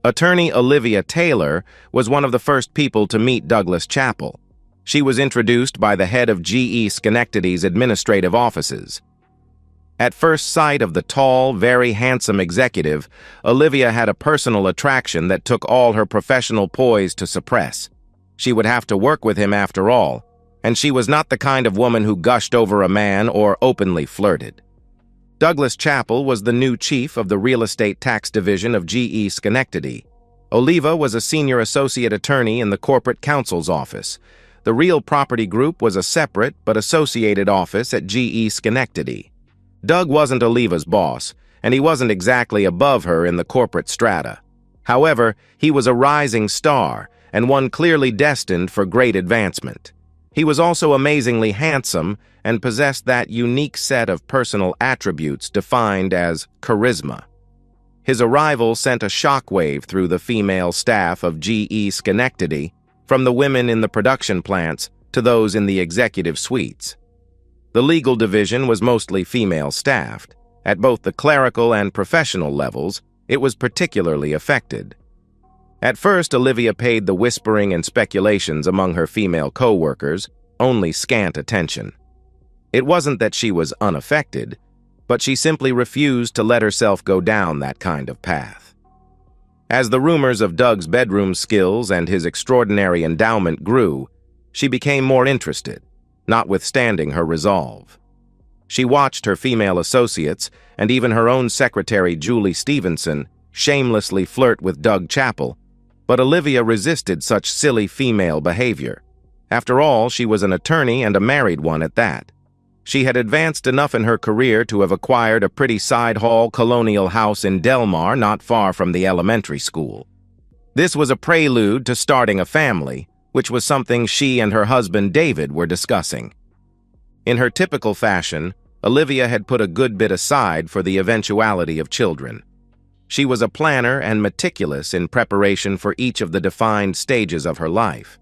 Attorney Olivia Taylor was one of the first people to meet Douglas Chappell. She was introduced by the head of GE Schenectady's administrative offices. At first sight of the tall, very handsome executive, Olivia had a personal attraction that took all her professional poise to suppress. She would have to work with him after all, and she was not the kind of woman who gushed over a man or openly flirted. Douglas Chappell was the new chief of the Real Estate Tax Division of GE Schenectady. Oliva was a senior associate attorney in the corporate counsel's office. The Real Property Group was a separate but associated office at GE Schenectady. Doug wasn't Oliva's boss, and he wasn't exactly above her in the corporate strata. However, he was a rising star, and one clearly destined for great advancement. He was also amazingly handsome and possessed that unique set of personal attributes defined as charisma. His arrival sent a shockwave through the female staff of GE Schenectady, from the women in the production plants to those in the executive suites. The legal division was mostly female-staffed. At both the clerical and professional levels, it was particularly affected. At first, Olivia paid the whispering and speculations among her female co-workers only scant attention. It wasn't that she was unaffected, but she simply refused to let herself go down that kind of path. As the rumors of Doug's bedroom skills and his extraordinary endowment grew, she became more interested, notwithstanding her resolve. She watched her female associates, and even her own secretary Julie Stevenson, shamelessly flirt with Doug Chappell, but Olivia resisted such silly female behavior. After all, she was an attorney and a married one at that. She had advanced enough in her career to have acquired a pretty side-hall colonial house in Delmar not far from the elementary school. This was a prelude to starting a family, which was something she and her husband David were discussing. In her typical fashion, Olivia had put a good bit aside for the eventuality of children. She was a planner and meticulous in preparation for each of the defined stages of her life.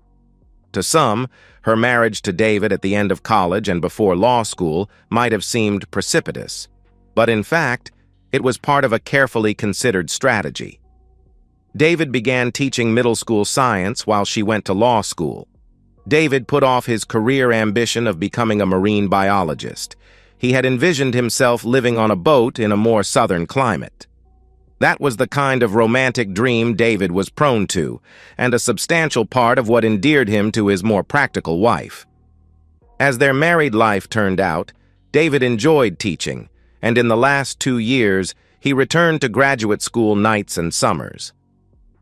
To some, her marriage to David at the end of college and before law school might have seemed precipitous, but in fact, it was part of a carefully considered strategy. David began teaching middle school science while she went to law school. David put off his career ambition of becoming a marine biologist. He had envisioned himself living on a boat in a more southern climate. That was the kind of romantic dream David was prone to, and a substantial part of what endeared him to his more practical wife. As their married life turned out, David enjoyed teaching, and in the last 2 years, he returned to graduate school nights and summers.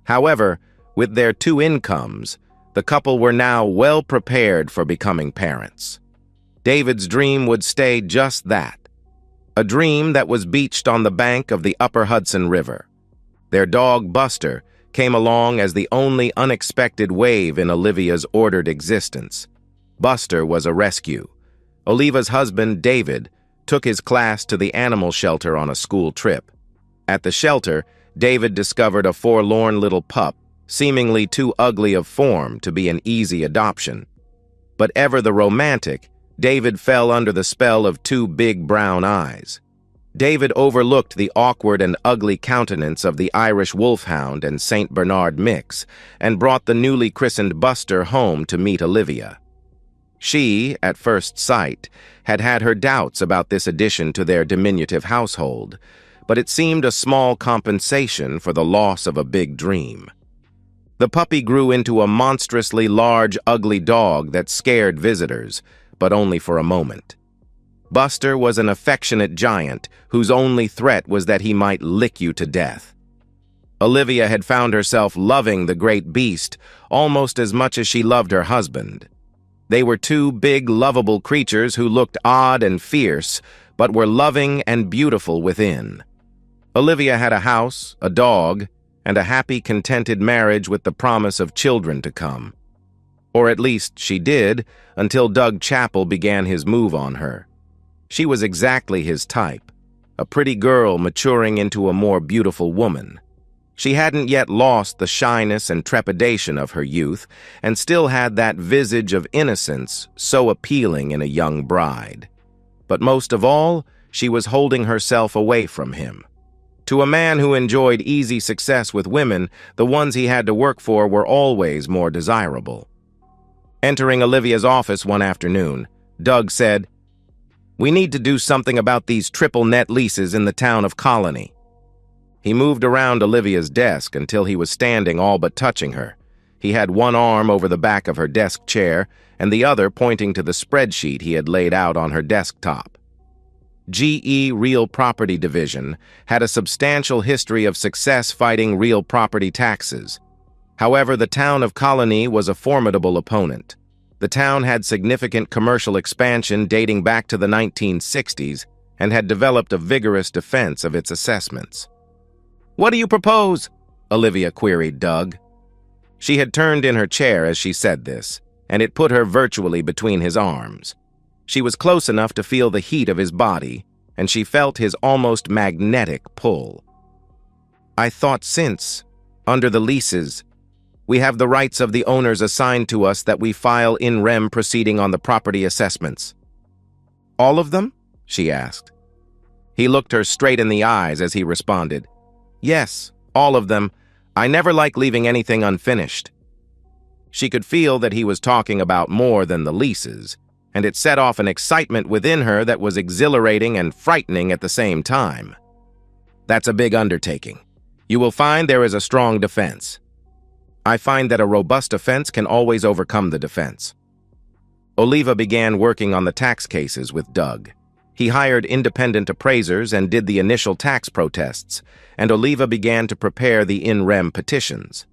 However, with their 2 incomes, the couple were now well prepared for becoming parents. David's dream would stay just that. A dream that was beached on the bank of the Upper Hudson River. Their dog, Buster, came along as the only unexpected wave in Olivia's ordered existence. Buster was a rescue. Oliva's husband, David, took his class to the animal shelter on a school trip. At the shelter, David discovered a forlorn little pup, seemingly too ugly of form to be an easy adoption. But ever the romantic, David fell under the spell of 2 big brown eyes. David overlooked the awkward and ugly countenance of the Irish Wolfhound and St. Bernard mix and brought the newly christened Buster home to meet Olivia. She, at first sight, had had her doubts about this addition to their diminutive household, but it seemed a small compensation for the loss of a big dream. The puppy grew into a monstrously large, ugly dog that scared visitors, but only for a moment. Buster was an affectionate giant whose only threat was that he might lick you to death. Olivia had found herself loving the great beast almost as much as she loved her husband. They were 2 big, lovable creatures who looked odd and fierce, but were loving and beautiful within. Olivia had a house, a dog, and a happy, contented marriage with the promise of children to come. Or at least she did, until Doug Chappell began his move on her. She was exactly his type, a pretty girl maturing into a more beautiful woman. She hadn't yet lost the shyness and trepidation of her youth, and still had that visage of innocence so appealing in a young bride. But most of all, she was holding herself away from him. To a man who enjoyed easy success with women, the ones he had to work for were always more desirable. Entering Olivia's office one afternoon, Doug said, "We need to do something about these triple net leases in the town of Colony." He moved around Olivia's desk until he was standing all but touching her. He had one arm over the back of her desk chair and the other pointing to the spreadsheet he had laid out on her desktop. GE Real Property Division had a substantial history of success fighting real property taxes. However, the town of Colony was a formidable opponent. The town had significant commercial expansion dating back to the 1960s and had developed a vigorous defense of its assessments. "What do you propose?" Olivia queried Doug. She had turned in her chair as she said this, and it put her virtually between his arms. She was close enough to feel the heat of his body, and she felt his almost magnetic pull. "I thought since, under the leases, we have the rights of the owners assigned to us that we file in rem proceeding on the property assessments." "All of them?" she asked. He looked her straight in the eyes as he responded, "Yes, all of them. I never like leaving anything unfinished." She could feel that he was talking about more than the leases, and it set off an excitement within her that was exhilarating and frightening at the same time. "That's a big undertaking. You will find there is a strong defense." "I find that a robust offense can always overcome the defense." Oliva began working on the tax cases with Doug. He hired independent appraisers and did the initial tax protests, and Oliva began to prepare the in rem petitions.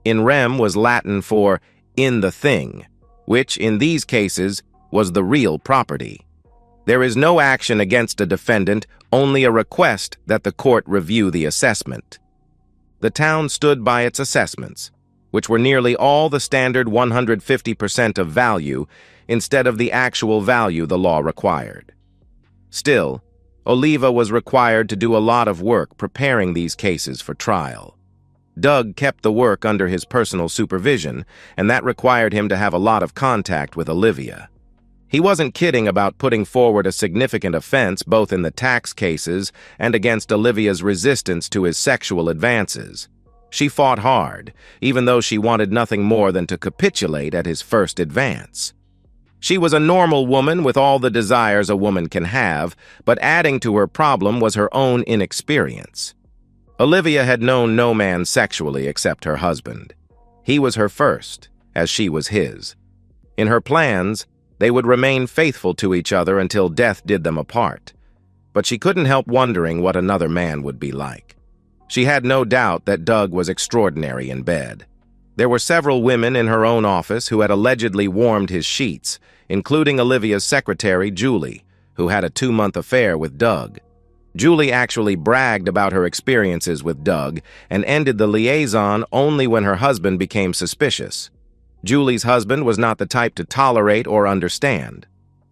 In rem was Latin for "in the thing," which, in these cases, was the real property. There is no action against a defendant, only a request that the court review the assessment. The town stood by its assessments, which were nearly all the standard 150% of value instead of the actual value the law required. Still, Oliva was required to do a lot of work preparing these cases for trial. Doug kept the work under his personal supervision, and that required him to have a lot of contact with Olivia. He wasn't kidding about putting forward a significant offense both in the tax cases and against Olivia's resistance to his sexual advances. She fought hard, even though she wanted nothing more than to capitulate at his first advance. She was a normal woman with all the desires a woman can have, but adding to her problem was her own inexperience. Olivia had known no man sexually except her husband. He was her first, as she was his. In her plans, they would remain faithful to each other until death did them apart. But she couldn't help wondering what another man would be like. She had no doubt that Doug was extraordinary in bed. There were several women in her own office who had allegedly warmed his sheets, including Olivia's secretary, Julie, who had a 2-month affair with Doug. Julie actually bragged about her experiences with Doug and ended the liaison only when her husband became suspicious. Julie's husband was not the type to tolerate or understand.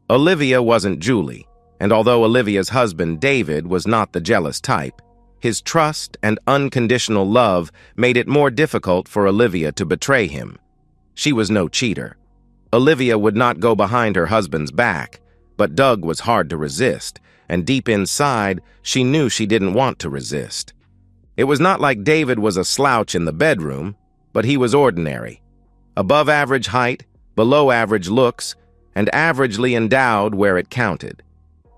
Olivia wasn't Julie, and although Olivia's husband, David, was not the jealous type, his trust and unconditional love made it more difficult for Olivia to betray him. She was no cheater. Olivia would not go behind her husband's back, but Doug was hard to resist, and deep inside, she knew she didn't want to resist. It was not like David was a slouch in the bedroom, but he was ordinary. Above average height, below average looks, and averagely endowed where it counted.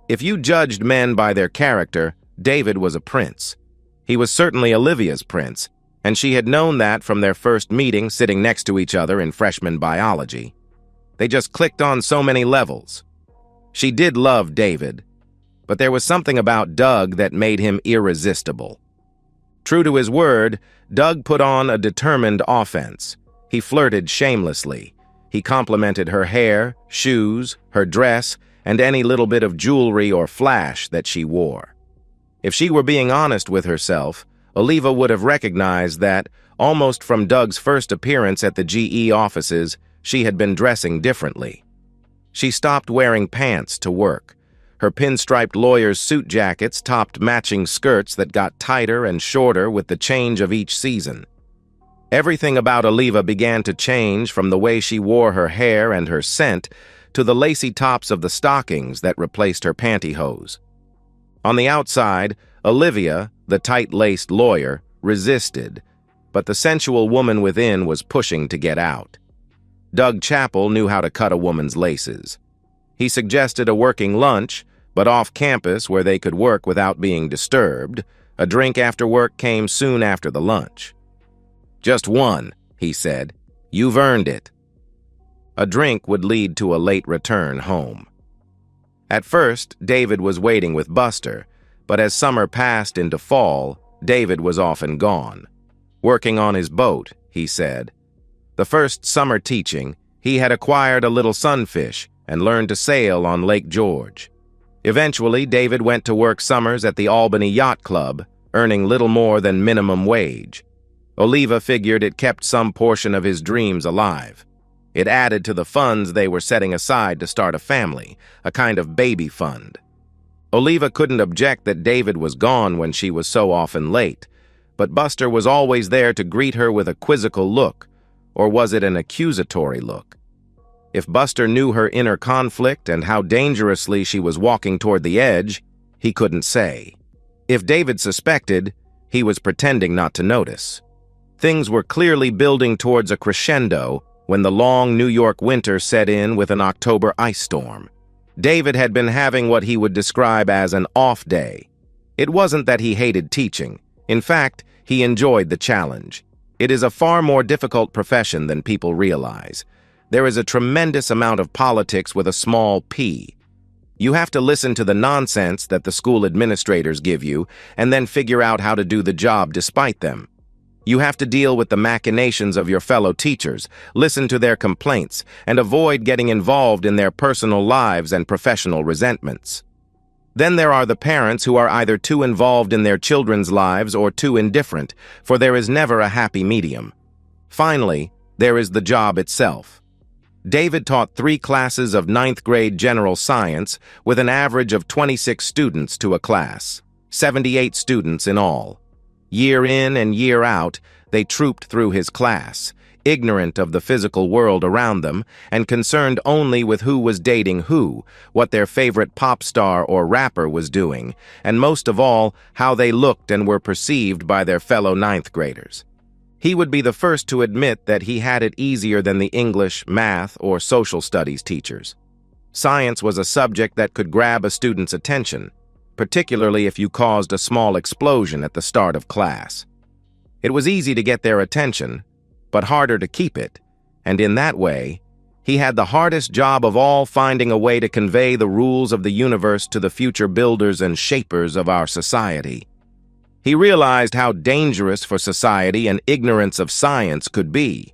If you judged men by their character, David was a prince. He was certainly Olivia's prince, and she had known that from their first meeting sitting next to each other in freshman biology. They just clicked on so many levels. She did love David, but there was something about Doug that made him irresistible. True to his word, Doug put on a determined offense. He flirted shamelessly. He complimented her hair, shoes, her dress, and any little bit of jewelry or flash that she wore. If she were being honest with herself, Oliva would have recognized that, almost from Doug's first appearance at the GE offices, she had been dressing differently. She stopped wearing pants to work. Her pinstriped lawyer's suit jackets topped matching skirts that got tighter and shorter with the change of each season. Everything about Oliva began to change, from the way she wore her hair and her scent to the lacy tops of the stockings that replaced her pantyhose. On the outside, Olivia, The tight-laced lawyer resisted, but the sensual woman within was pushing to get out. Doug Chappell knew how to cut a woman's laces. He suggested a working lunch, but off campus where they could work without being disturbed. A drink after work came soon after the lunch. "Just one," he said. "You've earned it." A drink would lead to a late return home. At first, David was waiting with Buster, but as summer passed into fall, David was often gone. Working on his boat, he said. The first summer teaching, he had acquired a little sunfish and learned to sail on Lake George. Eventually, David went to work summers at the Albany Yacht Club, earning little more than minimum wage. Oliva figured it kept some portion of his dreams alive. It added to the funds they were setting aside to start a family, a kind of baby fund. Oliva couldn't object that David was gone when she was so often late, but Buster was always there to greet her with a quizzical look, or was it an accusatory look? If Buster knew her inner conflict and how dangerously she was walking toward the edge, he couldn't say. If David suspected, he was pretending not to notice. Things were clearly building towards a crescendo when the long New York winter set in with an October ice storm. David had been having what he would describe as an off day. It wasn't that he hated teaching. In fact, he enjoyed the challenge. It is a far more difficult profession than people realize. There is a tremendous amount of politics with a small p. You have to listen to the nonsense that the school administrators give you and then figure out how to do the job despite them. You have to deal with the machinations of your fellow teachers, listen to their complaints, and avoid getting involved in their personal lives and professional resentments. Then there are the parents who are either too involved in their children's lives or too indifferent, for there is never a happy medium. Finally, there is the job itself. David taught 3 classes of 9th grade general science with an average of 26 students to a class, 78 students in all. Year in and year out, they trooped through his class, ignorant of the physical world around them and concerned only with who was dating who, what their favorite pop star or rapper was doing, and most of all, how they looked and were perceived by their fellow 9th graders. He would be the first to admit that he had it easier than the English, math, or social studies teachers. Science was a subject that could grab a student's attention, particularly if you caused a small explosion at the start of class. It was easy to get their attention, but harder to keep it, and in that way, he had the hardest job of all, finding a way to convey the rules of the universe to the future builders and shapers of our society. He realized how dangerous for society an ignorance of science could be.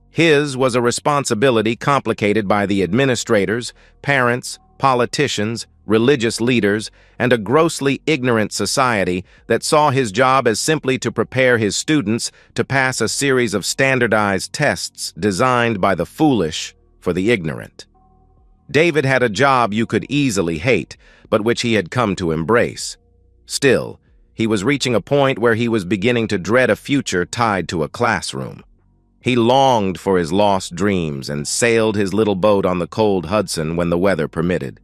His was a responsibility complicated by the administrators, parents, politicians, religious leaders, and a grossly ignorant society that saw his job as simply to prepare his students to pass a series of standardized tests designed by the foolish for the ignorant. David had a job you could easily hate, but which he had come to embrace. Still, he was reaching a point where he was beginning to dread a future tied to a classroom. He longed for his lost dreams and sailed his little boat on the cold Hudson when the weather permitted.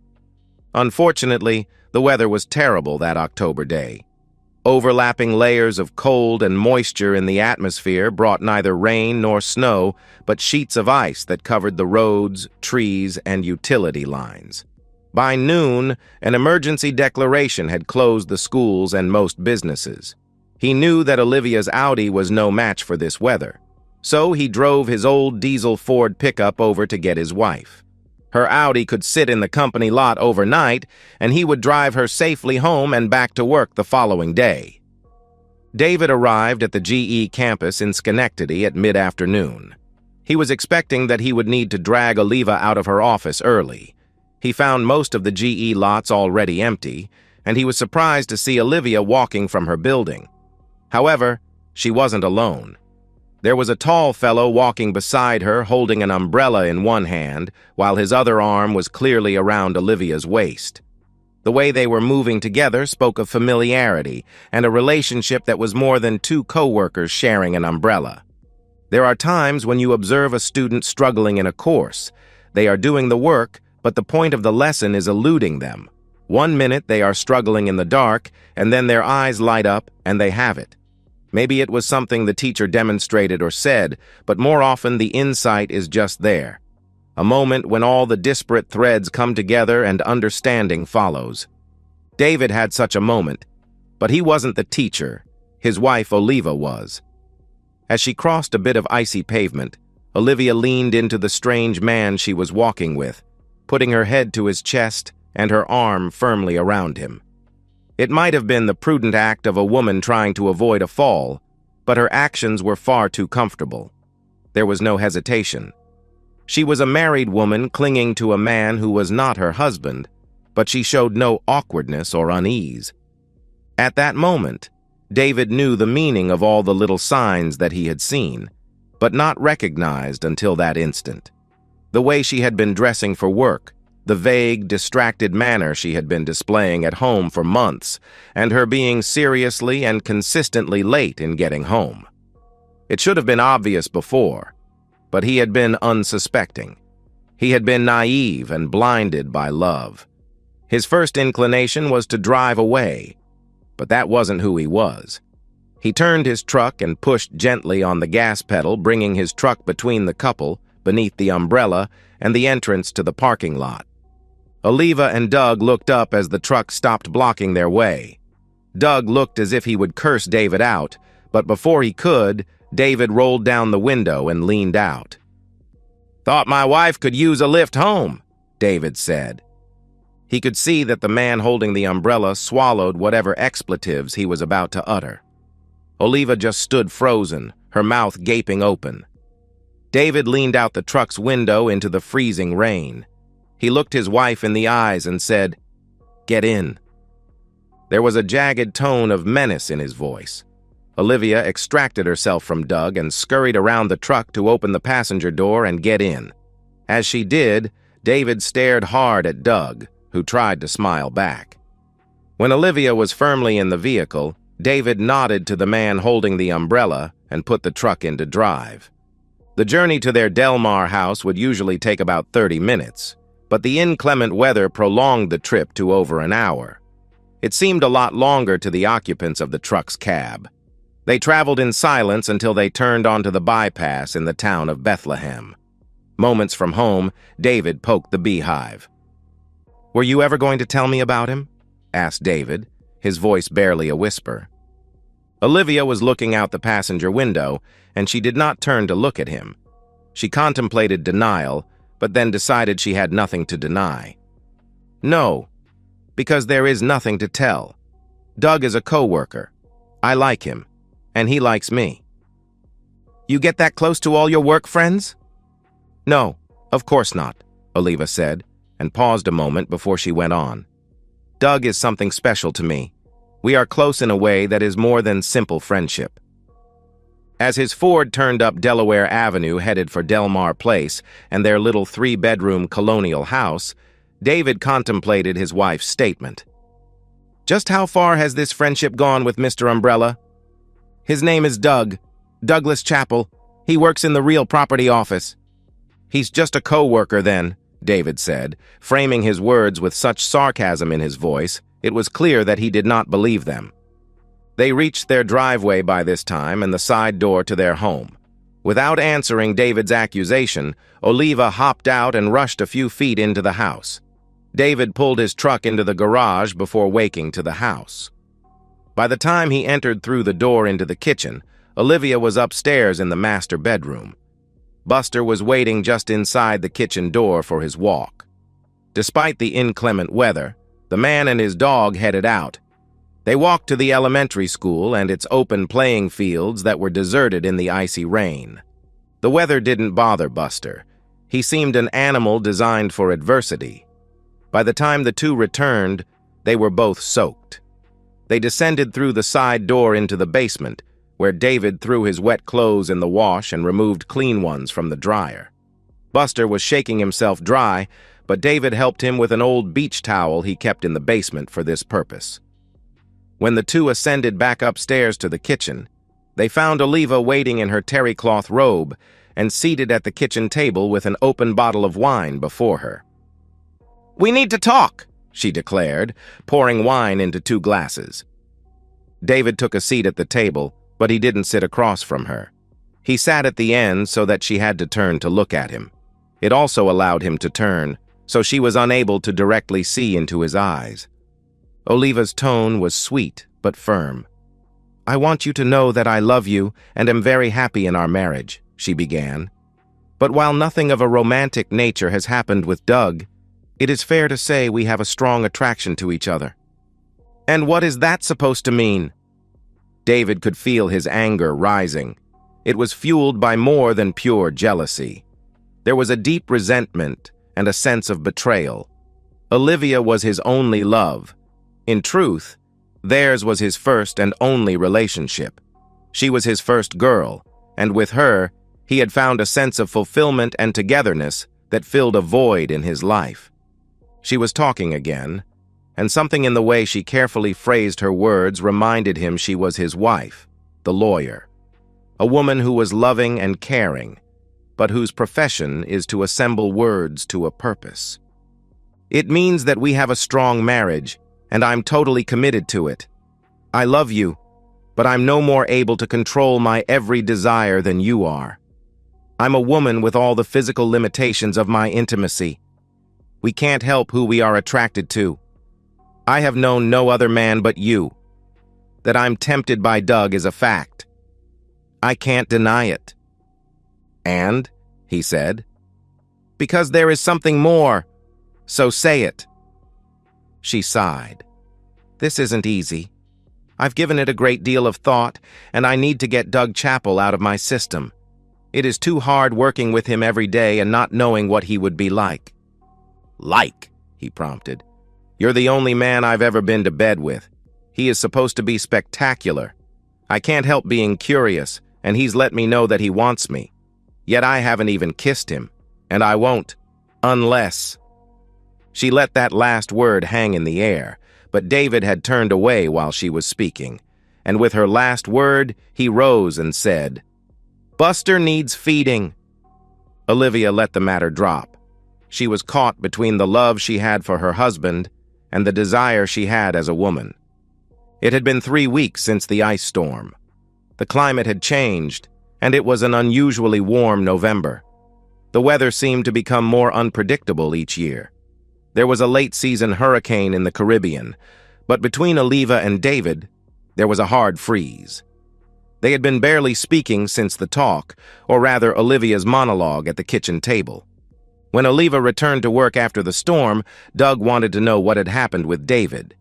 Unfortunately, the weather was terrible that October day. Overlapping layers of cold and moisture in the atmosphere brought neither rain nor snow, but sheets of ice that covered the roads, trees, and utility lines. By noon, an emergency declaration had closed the schools and most businesses. He knew that Olivia's Audi was no match for this weather, so he drove his old diesel Ford pickup over to get his wife. Her Audi could sit in the company lot overnight, and he would drive her safely home and back to work the following day. David arrived at the GE campus in Schenectady at mid-afternoon. He was expecting that he would need to drag Oliva out of her office early. He found most of the GE lots already empty, and he was surprised to see Olivia walking from her building. However, she wasn't alone. There was a tall fellow walking beside her, holding an umbrella in one hand, while his other arm was clearly around Olivia's waist. The way they were moving together spoke of familiarity and a relationship that was more than 2 co-workers sharing an umbrella. There are times when you observe a student struggling in a course. They are doing the work, but the point of the lesson is eluding them. 1 minute they are struggling in the dark, and then their eyes light up and they have it. Maybe it was something the teacher demonstrated or said, but more often the insight is just there. A moment when all the disparate threads come together and understanding follows. David had such a moment, but he wasn't the teacher. His wife, Oliva, was. As she crossed a bit of icy pavement, Olivia leaned into the strange man she was walking with, putting her head to his chest and her arm firmly around him. It might have been the prudent act of a woman trying to avoid a fall, but her actions were far too comfortable. There was no hesitation. She was a married woman clinging to a man who was not her husband, but she showed no awkwardness or unease. At that moment, David knew the meaning of all the little signs that he had seen, but not recognized until that instant. The way she had been dressing for work, the vague, distracted manner she had been displaying at home for months, and her being seriously and consistently late in getting home. It should have been obvious before, but he had been unsuspecting. He had been naive and blinded by love. His first inclination was to drive away, but that wasn't who he was. He turned his truck and pushed gently on the gas pedal, bringing his truck between the couple, beneath the umbrella, and the entrance to the parking lot. Oliva and Doug looked up as the truck stopped blocking their way. Doug looked as if he would curse David out, but before he could, David rolled down the window and leaned out. "Thought my wife could use a lift home," David said. He could see that the man holding the umbrella swallowed whatever expletives he was about to utter. Oliva just stood frozen, her mouth gaping open. David leaned out the truck's window into the freezing rain. He looked his wife in the eyes and said, "Get in." There was a jagged tone of menace in his voice. Olivia extracted herself from Doug and scurried around the truck to open the passenger door and get in. As she did, David stared hard at Doug, who tried to smile back. When Olivia was firmly in the vehicle, David nodded to the man holding the umbrella and put the truck into drive. The journey to their Delmar house would usually take about 30 minutes, but the inclement weather prolonged the trip to over an hour. It seemed a lot longer to the occupants of the truck's cab. They traveled in silence until they turned onto the bypass in the town of Bethlehem. Moments from home, David poked the beehive. "Were you ever going to tell me about him?" asked David, his voice barely a whisper. Olivia was looking out the passenger window, and she did not turn to look at him. She contemplated denial, but then decided she had nothing to deny. "No, because there is nothing to tell. Doug is a co-worker. I like him, and he likes me." "You get that close to all your work friends?" "No, of course not," Oliva said, and paused a moment before she went on. "Doug is something special to me. We are close in a way that is more than simple friendship." As his Ford turned up Delaware Avenue headed for Delmar Place and their little 3-bedroom colonial house, David contemplated his wife's statement. "Just how far has this friendship gone with Mr. Umbrella?" "His name is Doug. Douglas Chappell. He works in the real property office." "He's just a co-worker then," David said, framing his words with such sarcasm in his voice, it was clear that he did not believe them. They reached their driveway by this time and the side door to their home. Without answering David's accusation, Oliva hopped out and rushed a few feet into the house. David pulled his truck into the garage before waking to the house. By the time he entered through the door into the kitchen, Olivia was upstairs in the master bedroom. Buster was waiting just inside the kitchen door for his walk. Despite the inclement weather, the man and his dog headed out. They walked to the elementary school and its open playing fields that were deserted in the icy rain. The weather didn't bother Buster. He seemed an animal designed for adversity. By the time the two returned, they were both soaked. They descended through the side door into the basement, where David threw his wet clothes in the wash and removed clean ones from the dryer. Buster was shaking himself dry, but David helped him with an old beach towel he kept in the basement for this purpose. When the two ascended back upstairs to the kitchen, they found Oliva waiting in her terry cloth robe and seated at the kitchen table with an open bottle of wine before her. "We need to talk," she declared, pouring wine into 2 glasses. David took a seat at the table, but he didn't sit across from her. He sat at the end so that she had to turn to look at him. It also allowed him to turn, so she was unable to directly see into his eyes. Oliva's tone was sweet but firm. "I want you to know that I love you and am very happy in our marriage," she began. "But while nothing of a romantic nature has happened with Doug, it is fair to say we have a strong attraction to each other." "And what is that supposed to mean?" David could feel his anger rising. It was fueled by more than pure jealousy. There was a deep resentment and a sense of betrayal. Olivia was his only love. In truth, theirs was his first and only relationship. She was his first girl, and with her, he had found a sense of fulfillment and togetherness that filled a void in his life. She was talking again, and something in the way she carefully phrased her words reminded him she was his wife, the lawyer. A woman who was loving and caring, but whose profession is to assemble words to a purpose. "It means that we have a strong marriage, and I'm totally committed to it. I love you, but I'm no more able to control my every desire than you are. I'm a woman with all the physical limitations of my intimacy. We can't help who we are attracted to. I have known no other man but you. That I'm tempted by Doug is a fact. I can't deny it." "And?" he said. "Because there is something more, so say it." She sighed. "This isn't easy. I've given it a great deal of thought, and I need to get Doug Chappell out of my system. It is too hard working with him every day and not knowing what he would be like." "Like?" he prompted. "You're the only man I've ever been to bed with. He is supposed to be spectacular. I can't help being curious, and he's let me know that he wants me. Yet I haven't even kissed him, and I won't, unless—" She let that last word hang in the air, but David had turned away while she was speaking, and with her last word, he rose and said, "Buster needs feeding." Olivia let the matter drop. She was caught between the love she had for her husband and the desire she had as a woman. It had been 3 weeks since the ice storm. The climate had changed, and it was an unusually warm November. The weather seemed to become more unpredictable each year. There was a late-season hurricane in the Caribbean, but between Oliva and David, there was a hard freeze. They had been barely speaking since the talk, or rather Olivia's monologue at the kitchen table. When Oliva returned to work after the storm, Doug wanted to know what had happened with David.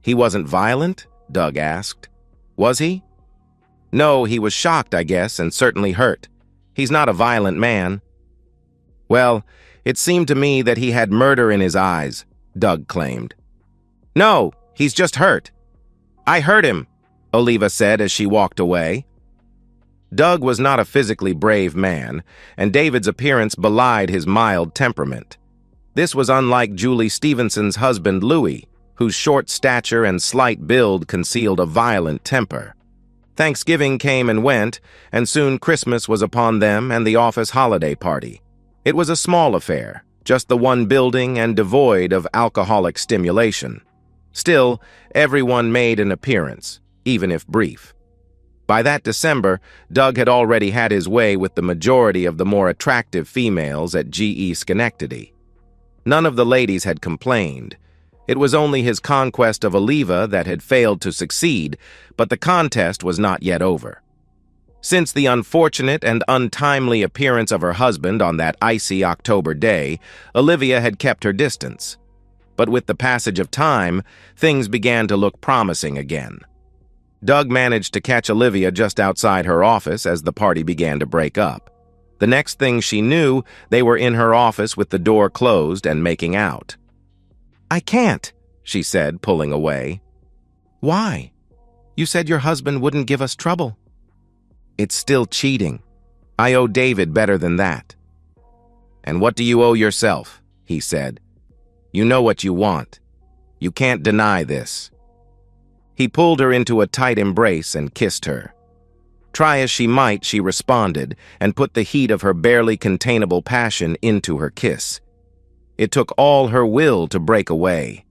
"He wasn't violent?" Doug asked. "Was he?" "No, he was shocked, I guess, and certainly hurt. He's not a violent man." "Well, it seemed to me that he had murder in his eyes," Doug claimed. "No, he's just hurt." "I hurt him," Oliva said as she walked away. Doug was not a physically brave man, and David's appearance belied his mild temperament. This was unlike Julie Stevenson's husband, Louis, whose short stature and slight build concealed a violent temper. Thanksgiving came and went, and soon Christmas was upon them and the office holiday party. It was a small affair, just the one building and devoid of alcoholic stimulation. Still, everyone made an appearance, even if brief. By that December, Doug had already had his way with the majority of the more attractive females at GE Schenectady. None of the ladies had complained. It was only his conquest of Oliva that had failed to succeed, but the contest was not yet over. Since the unfortunate and untimely appearance of her husband on that icy October day, Olivia had kept her distance. But with the passage of time, things began to look promising again. Doug managed to catch Olivia just outside her office as the party began to break up. The next thing she knew, they were in her office with the door closed and making out. "I can't," she said, pulling away. "Why? You said your husband wouldn't give us trouble." "It's still cheating. I owe David better than that." "And what do you owe yourself?" he said. "You know what you want. You can't deny this." He pulled her into a tight embrace and kissed her. Try as she might, she responded and put the heat of her barely containable passion into her kiss. It took all her will to break away.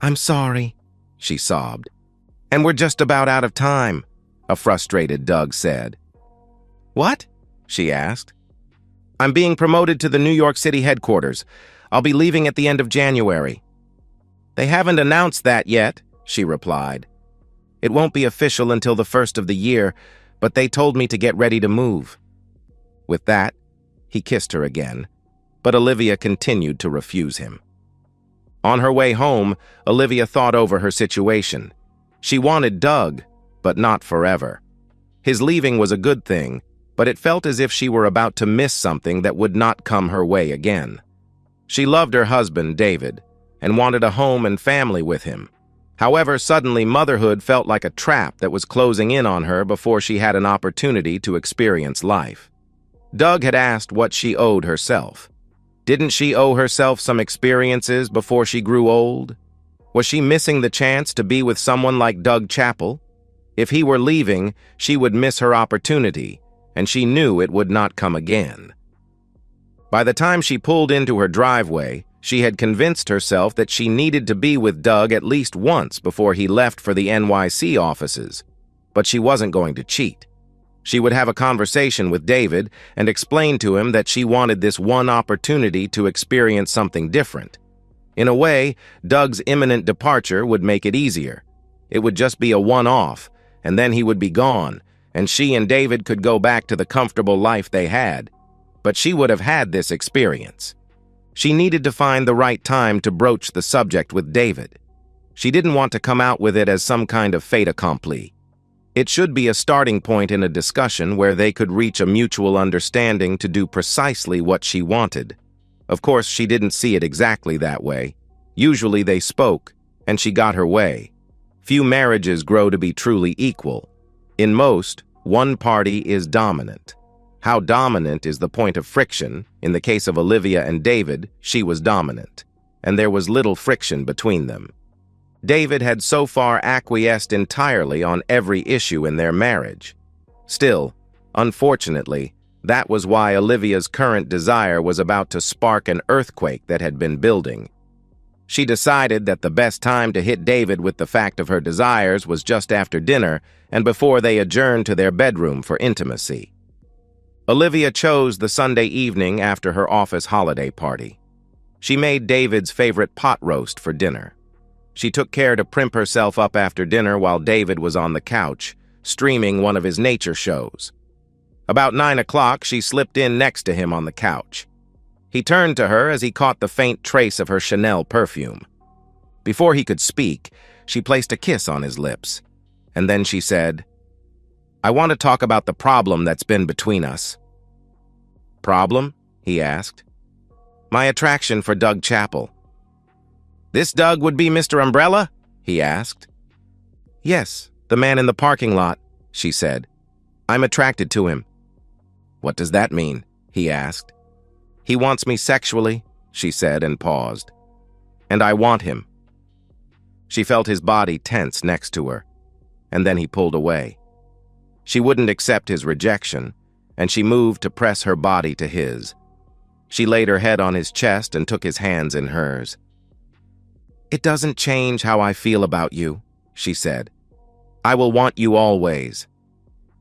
"I'm sorry," she sobbed. "And we're just about out of time," a frustrated Doug said. "What?" she asked. "I'm being promoted to the New York City headquarters. I'll be leaving at the end of January." "They haven't announced that yet," she replied. "It won't be official until the first of the year, but they told me to get ready to move." With that, he kissed her again, but Olivia continued to refuse him. On her way home, Olivia thought over her situation. She wanted Doug, but not forever. His leaving was a good thing, but it felt as if she were about to miss something that would not come her way again. She loved her husband, David, and wanted a home and family with him. However, suddenly motherhood felt like a trap that was closing in on her before she had an opportunity to experience life. Doug had asked what she owed herself. Didn't she owe herself some experiences before she grew old? Was she missing the chance to be with someone like Doug Chappell? If he were leaving, she would miss her opportunity, and she knew it would not come again. By the time she pulled into her driveway, she had convinced herself that she needed to be with Doug at least once before he left for the NYC offices. But she wasn't going to cheat. She would have a conversation with David and explain to him that she wanted this one opportunity to experience something different. In a way, Doug's imminent departure would make it easier. It would just be a one-off, and then he would be gone, and she and David could go back to the comfortable life they had. But she would have had this experience. She needed to find the right time to broach the subject with David. She didn't want to come out with it as some kind of fait accompli. It should be a starting point in a discussion where they could reach a mutual understanding to do precisely what she wanted. Of course, she didn't see it exactly that way. Usually they spoke, and she got her way. Few marriages grow to be truly equal. In most, one party is dominant. How dominant is the point of friction? In the case of Olivia and David, she was dominant, and there was little friction between them. David had so far acquiesced entirely on every issue in their marriage. Still, unfortunately, that was why Olivia's current desire was about to spark an earthquake that had been building. She decided that the best time to hit David with the fact of her desires was just after dinner and before they adjourned to their bedroom for intimacy. Olivia chose the Sunday evening after her office holiday party. She made David's favorite pot roast for dinner. She took care to primp herself up after dinner while David was on the couch, streaming one of his nature shows. About 9 o'clock, she slipped in next to him on the couch. He turned to her as he caught the faint trace of her Chanel perfume. Before he could speak, she placed a kiss on his lips, and then she said, "I want to talk about the problem that's been between us." "Problem?" he asked. "My attraction for Doug Chappell." "This Doug would be Mr. Umbrella?" he asked. "Yes, the man in the parking lot," she said. "I'm attracted to him." "What does that mean?" he asked. "He wants me sexually," she said and paused. "And I want him." She felt his body tense next to her, and then he pulled away. She wouldn't accept his rejection, and she moved to press her body to his. She laid her head on his chest and took his hands in hers. "It doesn't change how I feel about you," she said. "I will want you always.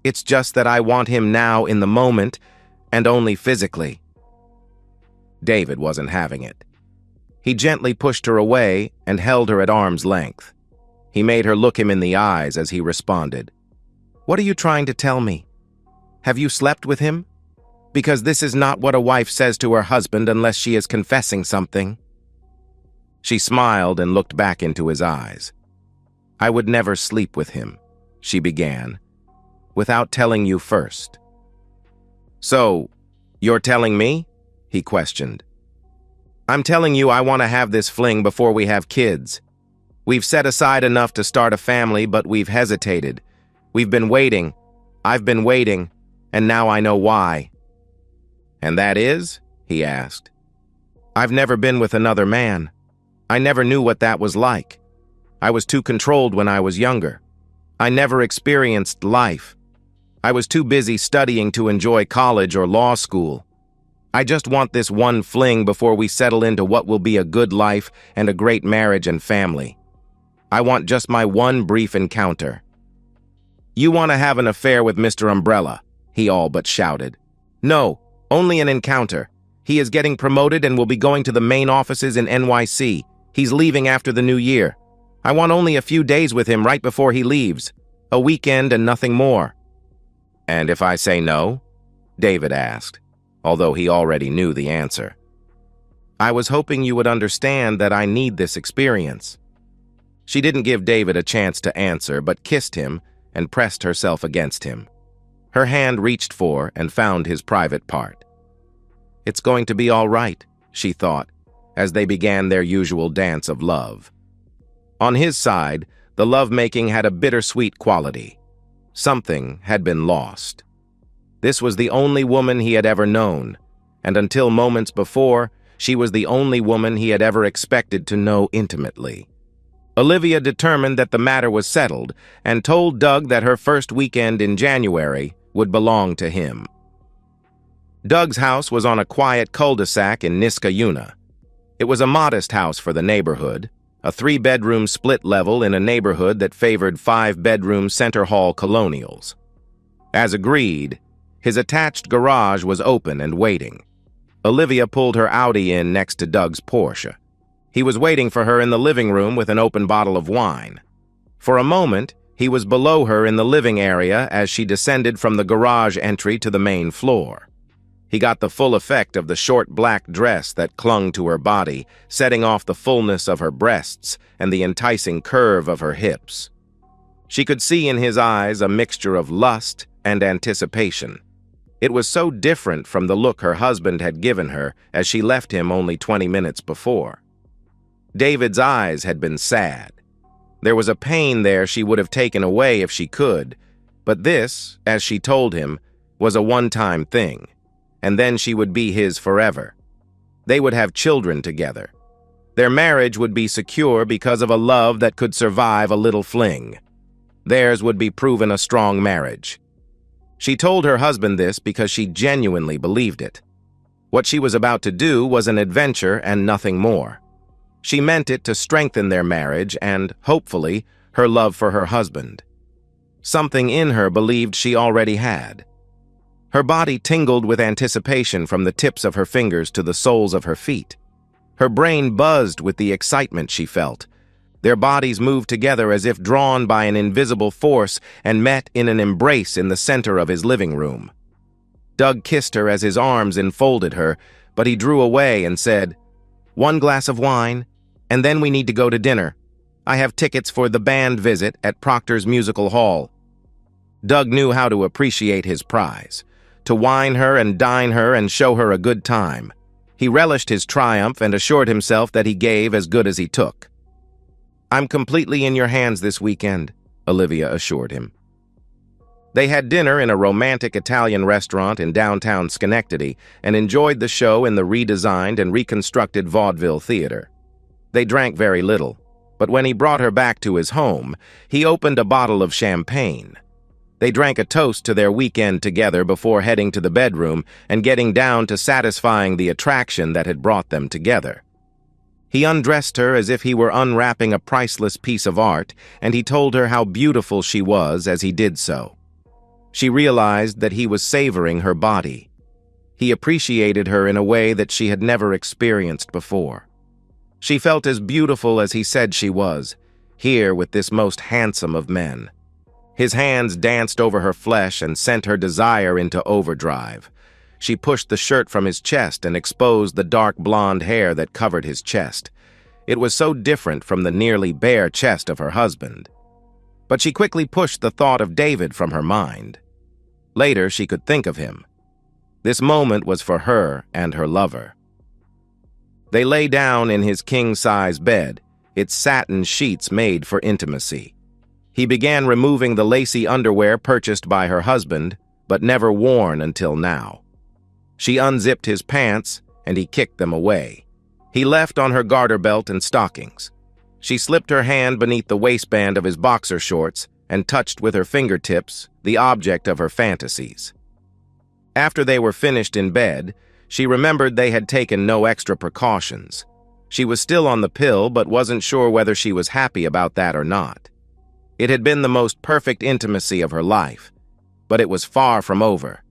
It's just that I want him now in the moment, and only physically." David wasn't having it. He gently pushed her away and held her at arm's length. He made her look him in the eyes as he responded. "What are you trying to tell me? Have you slept with him? Because this is not what a wife says to her husband unless she is confessing something." She smiled and looked back into his eyes. "I would never sleep with him," she began, "without telling you first." "So, you're telling me?" he questioned. "I'm telling you I want to have this fling before we have kids. We've set aside enough to start a family, but we've hesitated. We've been waiting. I've been waiting, and now I know why." "And that is?" he asked. "I've never been with another man. I never knew what that was like. I was too controlled when I was younger. I never experienced life. I was too busy studying to enjoy college or law school. I just want this one fling before we settle into what will be a good life and a great marriage and family. I want just my one brief encounter." "You want to have an affair with Mr. Umbrella," he all but shouted. "No, only an encounter. He is getting promoted and will be going to the main offices in NYC. He's leaving after the new year. I want only a few days with him right before he leaves. A weekend and nothing more." "And if I say no?" David asked, although he already knew the answer. "I was hoping you would understand that I need this experience." She didn't give David a chance to answer, but kissed him and pressed herself against him. Her hand reached for and found his private part. "It's going to be all right," she thought, as they began their usual dance of love. On his side, the lovemaking had a bittersweet quality. Something had been lost. This was the only woman he had ever known, and until moments before, she was the only woman he had ever expected to know intimately. Olivia determined that the matter was settled and told Doug that her first weekend in January would belong to him. Doug's house was on a quiet cul-de-sac in Niskayuna. It was a modest house for the neighborhood, a 3-bedroom split level in a neighborhood that favored 5-bedroom center hall colonials. As agreed, his attached garage was open and waiting. Olivia pulled her Audi in next to Doug's Porsche. He was waiting for her in the living room with an open bottle of wine. For a moment, he was below her in the living area as she descended from the garage entry to the main floor. He got the full effect of the short black dress that clung to her body, setting off the fullness of her breasts and the enticing curve of her hips. She could see in his eyes a mixture of lust and anticipation. It was so different from the look her husband had given her as she left him only 20 minutes before. David's eyes had been sad. There was a pain there she would have taken away if she could, but this, as she told him, was a one-time thing, and then she would be his forever. They would have children together. Their marriage would be secure because of a love that could survive a little fling. Theirs would be proven a strong marriage. She told her husband this because she genuinely believed it. What she was about to do was an adventure and nothing more. She meant it to strengthen their marriage and, hopefully, her love for her husband. Something in her believed she already had. Her body tingled with anticipation from the tips of her fingers to the soles of her feet. Her brain buzzed with the excitement she felt. Their bodies moved together as if drawn by an invisible force and met in an embrace in the center of his living room. Doug kissed her as his arms enfolded her, but he drew away and said, "1 glass of wine, and then we need to go to dinner. I have tickets for the band visit at Proctor's Musical Hall." Doug knew how to appreciate his prize, to wine her and dine her and show her a good time. He relished his triumph and assured himself that he gave as good as he took. "I'm completely in your hands this weekend," Olivia assured him. They had dinner in a romantic Italian restaurant in downtown Schenectady and enjoyed the show in the redesigned and reconstructed vaudeville theater. They drank very little, but when he brought her back to his home, he opened a bottle of champagne. They drank a toast to their weekend together before heading to the bedroom and getting down to satisfying the attraction that had brought them together. He undressed her as if he were unwrapping a priceless piece of art, and he told her how beautiful she was as he did so. She realized that he was savoring her body. He appreciated her in a way that she had never experienced before. She felt as beautiful as he said she was, here with this most handsome of men. His hands danced over her flesh and sent her desire into overdrive. She pushed the shirt from his chest and exposed the dark blonde hair that covered his chest. It was so different from the nearly bare chest of her husband. But she quickly pushed the thought of David from her mind. Later, she could think of him. This moment was for her and her lover. They lay down in his king-size bed, its satin sheets made for intimacy. He began removing the lacy underwear purchased by her husband, but never worn until now. She unzipped his pants, and he kicked them away. He left on her garter belt and stockings. She slipped her hand beneath the waistband of his boxer shorts and touched with her fingertips the object of her fantasies. After they were finished in bed, she remembered they had taken no extra precautions. She was still on the pill, but wasn't sure whether she was happy about that or not. It had been the most perfect intimacy of her life, but it was far from over.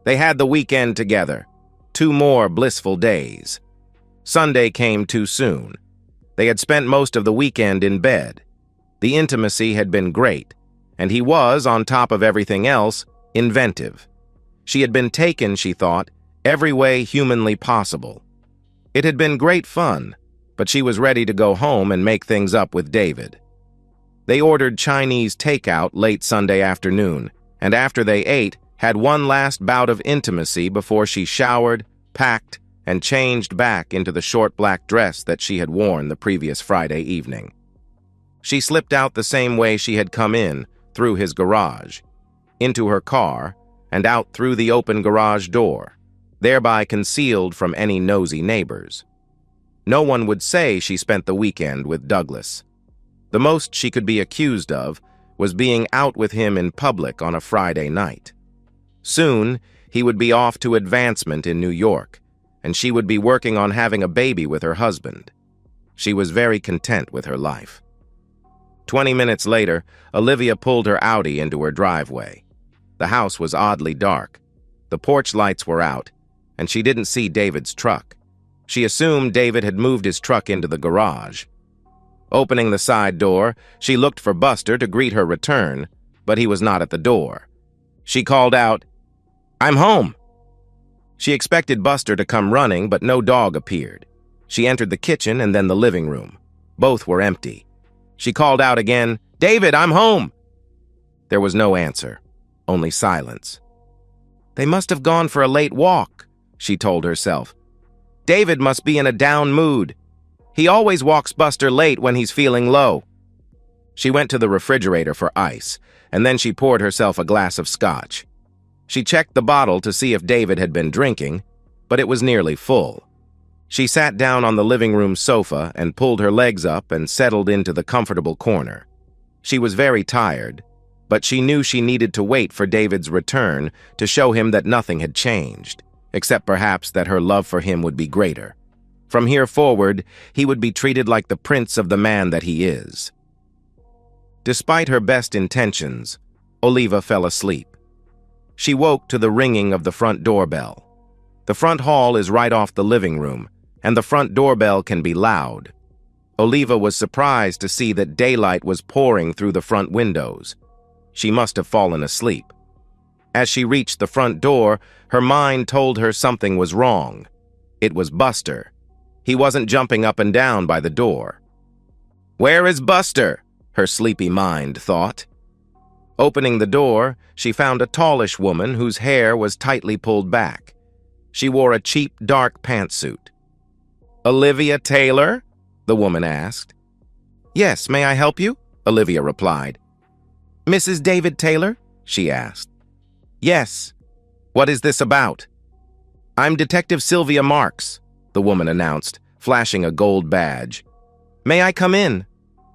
They had the weekend together, 2 more blissful days. Sunday came too soon. They had spent most of the weekend in bed. The intimacy had been great, and he was, on top of everything else, inventive. She had been taken, she thought, every way humanly possible. It had been great fun, but she was ready to go home and make things up with David. They ordered Chinese takeout late Sunday afternoon, and after they ate, had one last bout of intimacy before she showered, packed, and changed back into the short black dress that she had worn the previous Friday evening. She slipped out the same way she had come in, through his garage, into her car, and out through the open garage door, thereby concealed from any nosy neighbors. No one would say she spent the weekend with Douglas. The most she could be accused of was being out with him in public on a Friday night. Soon, he would be off to advancement in New York, and she would be working on having a baby with her husband. She was very content with her life. 20 minutes later, Olivia pulled her Audi into her driveway. The house was oddly dark. The porch lights were out, and she didn't see David's truck. She assumed David had moved his truck into the garage. Opening the side door, she looked for Buster to greet her return, but he was not at the door. She called out, "I'm home!" She expected Buster to come running, but no dog appeared. She entered the kitchen and then the living room. Both were empty. She called out again, "David, I'm home!" There was no answer, only silence. They must have gone for a late walk, she told herself. David must be in a down mood. He always walks Buster late when he's feeling low. She went to the refrigerator for ice, and then she poured herself a glass of scotch. She checked the bottle to see if David had been drinking, but it was nearly full. She sat down on the living room sofa and pulled her legs up and settled into the comfortable corner. She was very tired, but she knew she needed to wait for David's return to show him that nothing had changed, except perhaps that her love for him would be greater. From here forward, he would be treated like the prince of the man that he is. Despite her best intentions, Oliva fell asleep. She woke to the ringing of the front doorbell. The front hall is right off the living room, and the front doorbell can be loud. Oliva was surprised to see that daylight was pouring through the front windows. She must have fallen asleep. As she reached the front door, her mind told her something was wrong. It was Buster. He wasn't jumping up and down by the door. "Where is Buster?" her sleepy mind thought. Opening the door, she found a tallish woman whose hair was tightly pulled back. She wore a cheap, dark pantsuit. "Olivia Taylor?" the woman asked. "Yes, may I help you?" Olivia replied. "Mrs. David Taylor?" she asked. "Yes. What is this about?" "I'm Detective Sylvia Marks," the woman announced, flashing a gold badge. "May I come in?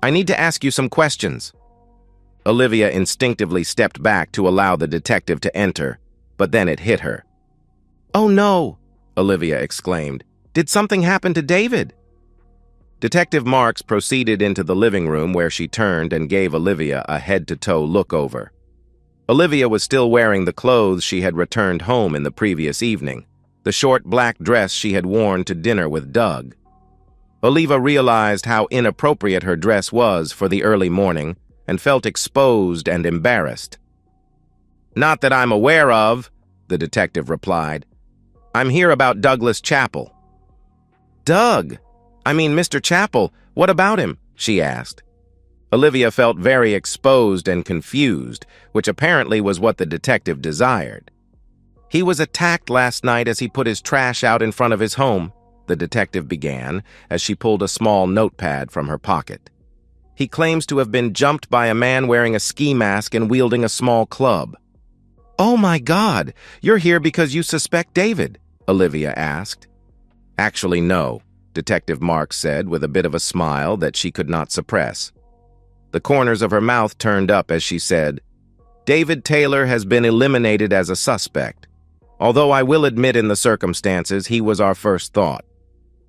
I need to ask you some questions." Olivia instinctively stepped back to allow the detective to enter, but then it hit her. "Oh no!" Olivia exclaimed. "Did something happen to David?" Detective Marks proceeded into the living room where she turned and gave Olivia a head-to-toe look-over. Olivia was still wearing the clothes she had returned home in the previous evening, the short black dress she had worn to dinner with Doug. Oliva realized how inappropriate her dress was for the early morning and felt exposed and embarrassed. "Not that I'm aware of," the detective replied. "I'm here about Douglas Chappell." "Doug? I mean, Mr. Chappell, what about him?" she asked. Olivia felt very exposed and confused, which apparently was what the detective desired. "He was attacked last night as he put his trash out in front of his home," the detective began as she pulled a small notepad from her pocket. "He claims to have been jumped by a man wearing a ski mask and wielding a small club." "Oh my God, you're here because you suspect David?" Olivia asked. "Actually, no," Detective Marks said with a bit of a smile that she could not suppress. The corners of her mouth turned up as she said, "David Taylor has been eliminated as a suspect, although I will admit in the circumstances he was our first thought.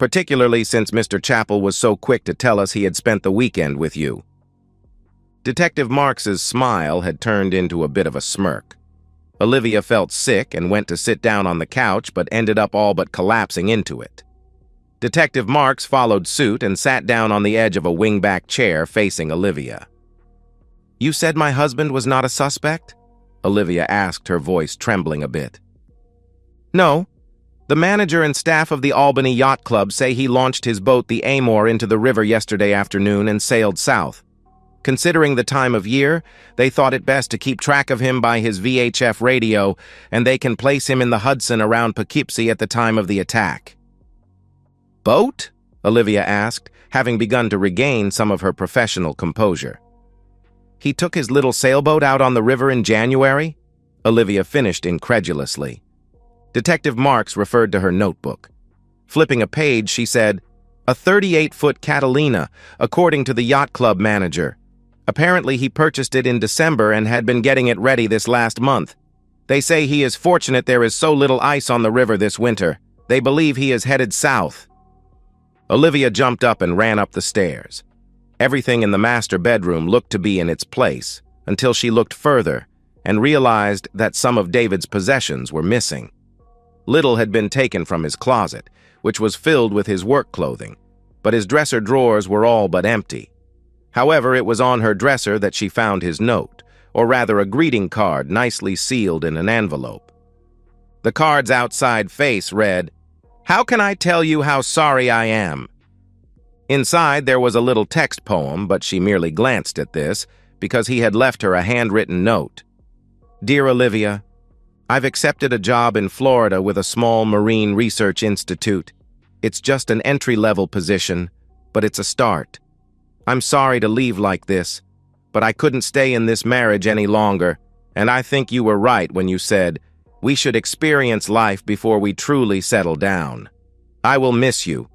particularly since Mr. Chappell was so quick to tell us he had spent the weekend with you." Detective Marks's smile had turned into a bit of a smirk. Olivia felt sick and went to sit down on the couch, but ended up all but collapsing into it. Detective Marks followed suit and sat down on the edge of a wingback chair facing Olivia. "You said my husband was not a suspect?" Olivia asked, her voice trembling a bit. "No. The manager and staff of the Albany Yacht Club say he launched his boat, the Amor, into the river yesterday afternoon and sailed south. Considering the time of year, they thought it best to keep track of him by his VHF radio, and they can place him in the Hudson around Poughkeepsie at the time of the attack." "Boat?" Olivia asked, having begun to regain some of her professional composure. "He took his little sailboat out on the river in January?" Olivia finished incredulously. Detective Marks referred to her notebook. Flipping a page, she said, "A 38-foot Catalina, according to the yacht club manager. Apparently he purchased it in December and had been getting it ready this last month. They say he is fortunate there is so little ice on the river this winter. They believe he is headed south." Olivia jumped up and ran up the stairs. Everything in the master bedroom looked to be in its place until she looked further and realized that some of David's possessions were missing. Little had been taken from his closet, which was filled with his work clothing, but his dresser drawers were all but empty. However, it was on her dresser that she found his note, or rather a greeting card nicely sealed in an envelope. The card's outside face read, "How can I tell you how sorry I am?" Inside there was a little text poem, but she merely glanced at this because he had left her a handwritten note. "Dear Olivia, I've accepted a job in Florida with a small marine research institute. It's just an entry-level position, but it's a start. I'm sorry to leave like this, but I couldn't stay in this marriage any longer, and I think you were right when you said, we should experience life before we truly settle down. I will miss you,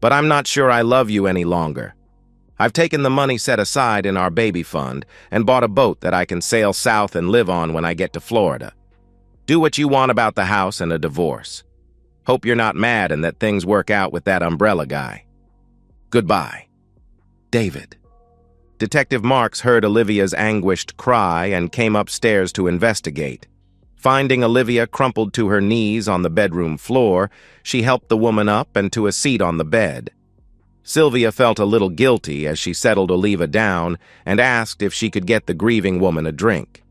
but I'm not sure I love you any longer. I've taken the money set aside in our baby fund and bought a boat that I can sail south and live on when I get to Florida. Do what you want about the house and a divorce. Hope you're not mad and that things work out with that umbrella guy. Goodbye. David." Detective Marks heard Olivia's anguished cry and came upstairs to investigate. Finding Olivia crumpled to her knees on the bedroom floor, she helped the woman up and to a seat on the bed. Sylvia felt a little guilty as she settled Olivia down and asked if she could get the grieving woman a drink.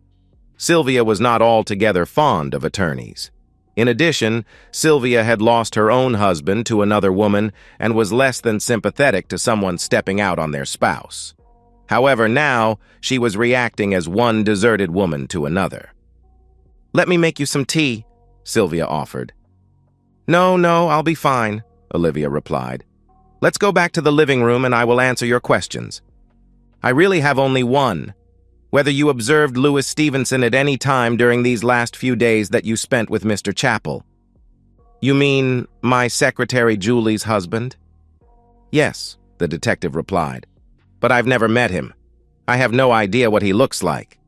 Sylvia was not altogether fond of attorneys. In addition, Sylvia had lost her own husband to another woman and was less than sympathetic to someone stepping out on their spouse. However, now she was reacting as one deserted woman to another. "Let me make you some tea," Sylvia offered. No, I'll be fine," Olivia replied. "Let's go back to the living room and I will answer your questions. I really have only one. Whether you observed Louis Stevenson at any time during these last few days that you spent with Mr. Chappell." "You mean my secretary Julie's husband?" "Yes," the detective replied, "but I've never met him. I have no idea what he looks like."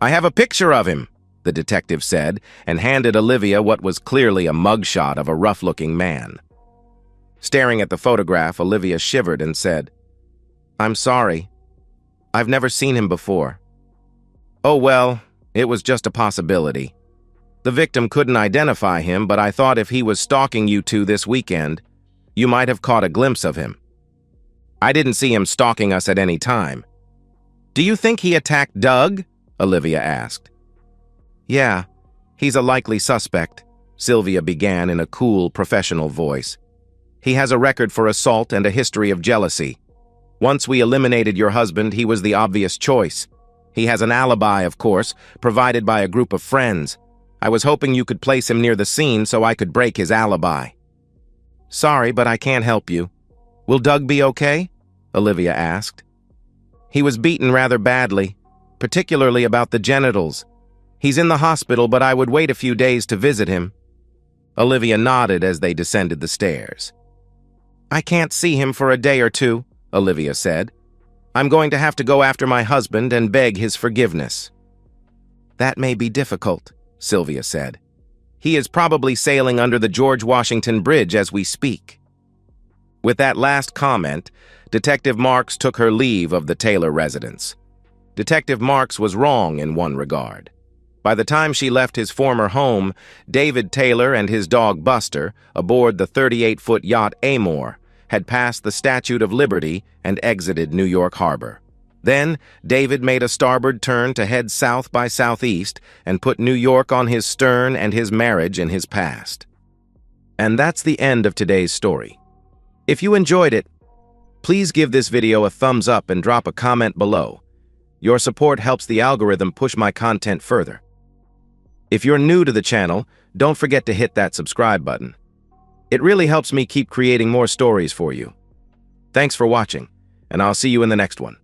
"I have a picture of him," the detective said, and handed Olivia what was clearly a mugshot of a rough-looking man. Staring at the photograph, Olivia shivered and said, "I'm sorry. I've never seen him before." "Oh, well, it was just a possibility. The victim couldn't identify him, but I thought if he was stalking you two this weekend, you might have caught a glimpse of him." "I didn't see him stalking us at any time." "Do you think he attacked Doug?" Olivia asked. "Yeah, he's a likely suspect," Sylvia began in a cool, professional voice. "He has a record for assault and a history of jealousy. Once we eliminated your husband, he was the obvious choice. He has an alibi, of course, provided by a group of friends. I was hoping you could place him near the scene so I could break his alibi." "Sorry, but I can't help you. Will Doug be okay?" Olivia asked. "He was beaten rather badly, particularly about the genitals. He's in the hospital, but I would wait a few days to visit him." Olivia nodded as they descended the stairs. "I can't see him for a day or two," Olivia said. "I'm going to have to go after my husband and beg his forgiveness." "That may be difficult," Sylvia said. "He is probably sailing under the George Washington Bridge as we speak." With that last comment, Detective Marks took her leave of the Taylor residence. Detective Marks was wrong in one regard. By the time she left his former home, David Taylor and his dog Buster, aboard the 38-foot yacht Amor, had passed the Statue of Liberty and exited New York Harbor. Then, David made a starboard turn to head south by southeast and put New York on his stern and his marriage in his past. And that's the end of today's story. If you enjoyed it, please give this video a thumbs up and drop a comment below. Your support helps the algorithm push my content further. If you're new to the channel, don't forget to hit that subscribe button. It really helps me keep creating more stories for you. Thanks for watching, and I'll see you in the next one.